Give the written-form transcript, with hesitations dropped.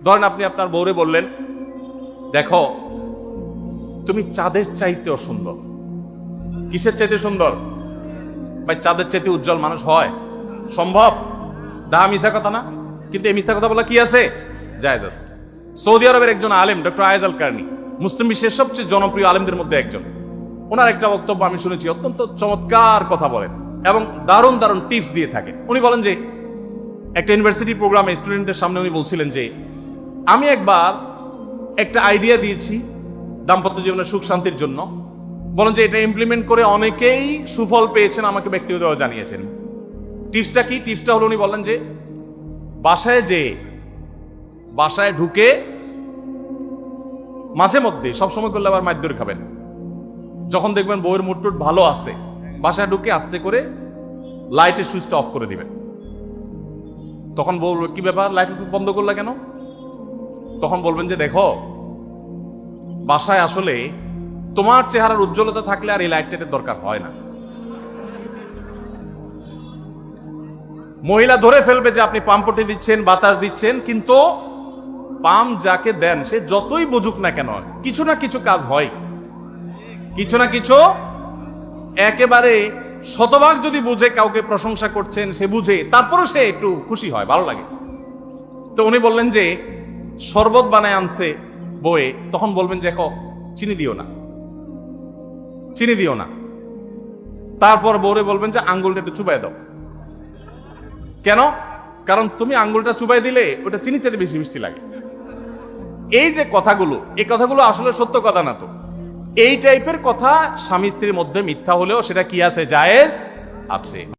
ধরেন আপনি আপনার বউরে বললেন, দেখো তুমি চাঁদের চাইতেও সুন্দর। কিসের চাইতে সুন্দর? ভাই চাঁদের চাইতে উজ্জ্বল মানুষ হয় সম্ভব? মিথ্যা কথা না? কিন্তু এই মিথ্যা কথা বলা কি আছে? জায়েজ আছে। সৌদি আরবের একজন আলেম ডক্টর আয়েজ আল কারনি, মুসলিম বিশ্বের সবচেয়ে জনপ্রিয় আলেমদের মধ্যে একজন, ওনার একটা বক্তব্য আমি শুনেছি, অত্যন্ত চমৎকার কথা বলেন এবং দারুণ দারুণ টিপস দিয়ে থাকেন। উনি বলেন যে একটা ইউনিভার্সিটি প্রোগ্রামে স্টুডেন্টদের সামনে উনি বলছিলেন যে আমি একবার একটা আইডিয়া দিয়েছি দাম্পত্য জীবনের সুখ শান্তির জন্য। বলেন যে এটা ইমপ্লিমেন্ট করে অনেকেই সুফল পেয়েছেন, আমাকে ব্যক্তিগতভাবে জানিয়েছেন। টিপসটা কি? টিপসটা হলো উনি বললেন যে বাসায় ঢুকে মাঝে মধ্যে, সবসময় করলে আবার মাইর ধরে খাবেন, যখন দেখবেন বউয়ের মুড টুড ভালো আছে, বাসায় ঢুকে আস্তে করে লাইটের সুইচটা অফ করে দিবেন। তখন বউ কি ব্যাপার, লাইট বন্ধ করলা কেন? তখন বলবেন যে দেখো, বাসায় আসলে তোমার চেহারার উজ্জ্বলতা থাকলে আর এই লাইটের দরকার হয় না। মহিলা ধরে ফেলবে যে আপনি পাম্পটি দিচ্ছেন, বাতাস দিচ্ছেন, কিন্তু পাম্প যাকে দেন সে যতই বুঝুক না কেন, কিছু না কিছু কাজ হয়, কিছু না কিছু। একেবারে শতভাগ যদি বুঝে কাউকে প্রশংসা করছেন, সে বুঝে, তারপরও সে একটু খুশি হয়, ভালো লাগে। তো উনি বললেন যে শরবত বানায় আনছে বয়ে, তখন বলবেন যে দেখো চিনি দিও না, চিনি দিও না। তারপর বউরে বলবেন যে আঙ্গুলটা একটু চুবাই দাও। কেন? কারণ তুমি আঙ্গুলটা চুবাই দিলে ওটা চিনি চাইতে বেশি মিষ্টি লাগে। এই যে কথাগুলো, এই কথাগুলো আসলে সত্য কথা না। তো এই টাইপের কথা স্বামী স্ত্রীর মধ্যে মিথ্যা হলেও সেটা কি আছে? জায়েজ আছে।